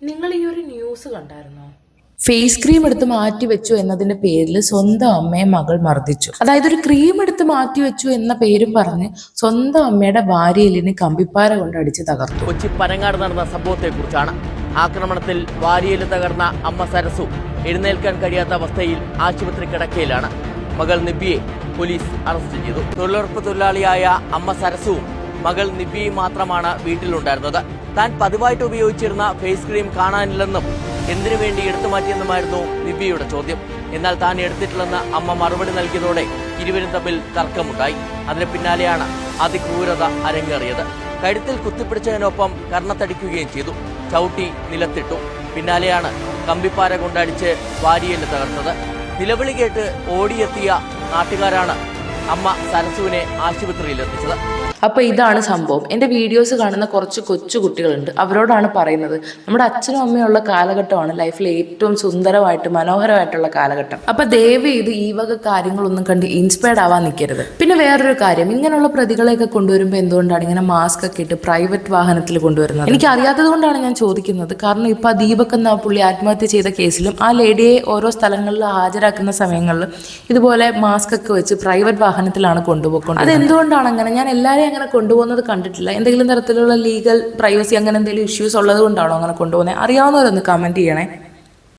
നിങ്ങൾ ഈ ഒരു ന്യൂസ് കണ്ടായിരുന്നോ? ഫേസ് ക്രീം എടുത്ത് മാറ്റി വെച്ചു എന്നതിന്റെ പേരിൽ സ്വന്തം അമ്മയെ മകൾ മർദ്ദിച്ചു. അതായത് ഒരു ക്രീം എടുത്ത് മാറ്റി വെച്ചു എന്ന പേരും പറഞ്ഞ് സ്വന്തം അമ്മയുടെ വാരിയലിന് കമ്പിപ്പാര കൊണ്ട് അടിച്ച് തകർത്തു. കൊച്ചി പനങ്ങാട് നടന്ന സംഭവത്തെ കുറിച്ചാണ്. ആക്രമണത്തിൽ വാരിയല് തകർന്ന അമ്മ സരസു എഴുന്നേൽക്കാൻ കഴിയാത്ത അവസ്ഥയിൽ ആശുപത്രി കിടക്കയിലാണ്. മകൾ നിബിയെ പോലീസ് അറസ്റ്റ് ചെയ്തു. തൊഴിലുറപ്പ് തൊഴിലാളിയായ അമ്മ സരസുവും മകൾ നിബിയും മാത്രമാണ് വീട്ടിലുണ്ടായിരുന്നത്. താൻ പതിവായിട്ട് ഉപയോഗിച്ചിരുന്ന ഫേസ് ക്രീം കാണാനില്ലെന്നും എന്തിനു വേണ്ടി എടുത്തു മാറ്റിയെന്നുമായിരുന്നു നിബിയുടെ ചോദ്യം. എന്നാൽ താൻ എടുത്തിട്ടില്ലെന്ന് അമ്മ മറുപടി നൽകിയതോടെ ഇരുവരും തമ്മിൽ തർക്കമുണ്ടായി. അതിന് പിന്നാലെയാണ് അതിക്രൂരത അരങ്ങേറിയത്. കഴുത്തിൽ കുത്തിപ്പിടിച്ചതിനൊപ്പം കർണത്തടിക്കുകയും ചെയ്തു. ചവിട്ടി നിലത്തിട്ടു. പിന്നാലെയാണ് കമ്പിപ്പാര കൊണ്ടടിച്ച് വാരിയല് തകർത്തത്. നിലവിളി കേട്ട് ഓടിയെത്തിയ നാട്ടുകാരാണ് അമ്മ സരസുവിനെ ആശുപത്രിയിലെത്തിച്ചത്. അപ്പൊ ഇതാണ് സംഭവം. എൻ്റെ വീഡിയോസ് കാണുന്ന കുറച്ച് കൊച്ചു കുട്ടികളുണ്ട്. അവരോടാണ് പറയുന്നത്, നമ്മുടെ അച്ഛനും അമ്മയുള്ള കാലഘട്ടമാണ് ലൈഫിൽ ഏറ്റവും സുന്ദരമായിട്ട് മനോഹരമായിട്ടുള്ള കാലഘട്ടം. അപ്പൊ ദയവ് ചെയ്ത് ഈ വക കാര്യങ്ങളൊന്നും കണ്ട് ഇൻസ്പയർഡ് ആവാൻ നിൽക്കരുത്. പിന്നെ വേറൊരു കാര്യം, ഇങ്ങനെയുള്ള പ്രതികളെയൊക്കെ കൊണ്ടുവരുമ്പോൾ എന്തുകൊണ്ടാണ് ഇങ്ങനെ മാസ്ക് ഒക്കെ ഇട്ട് പ്രൈവറ്റ് വാഹനത്തിൽ കൊണ്ടുവരുന്നത്? എനിക്ക് അറിയാത്തത് കൊണ്ടാണ് ഞാൻ ചോദിക്കുന്നത്. കാരണം ഇപ്പൊ ദീപക് എന്ന പുള്ളി ആത്മഹത്യ ചെയ്ത കേസിലും ആ ലേഡിയെ ഓരോ സ്ഥലങ്ങളിൽ ഹാജരാക്കുന്ന സമയങ്ങളിൽ ഇതുപോലെ മാസ്ക് ഒക്കെ വെച്ച് പ്രൈവറ്റ് വാഹനത്തിലാണ് കൊണ്ടുപോകുന്നത്. അത് എന്തുകൊണ്ടാണ് അങ്ങനെ? ഞാൻ എല്ലാവരെയും അങ്ങനെ കൊണ്ടുപോകുന്നത് കണ്ടിട്ടില്ല. എന്തെങ്കിലും തരത്തിലുള്ള ലീഗൽ പ്രൈവസി അങ്ങനെ എന്തെങ്കിലും ഇഷ്യൂസ് ഉള്ളത് കൊണ്ടാണോ അങ്ങനെ കൊണ്ടുപോകുന്നത്? അറിയാവുന്നവരൊന്ന് കമന്റ് ചെയ്യണേ.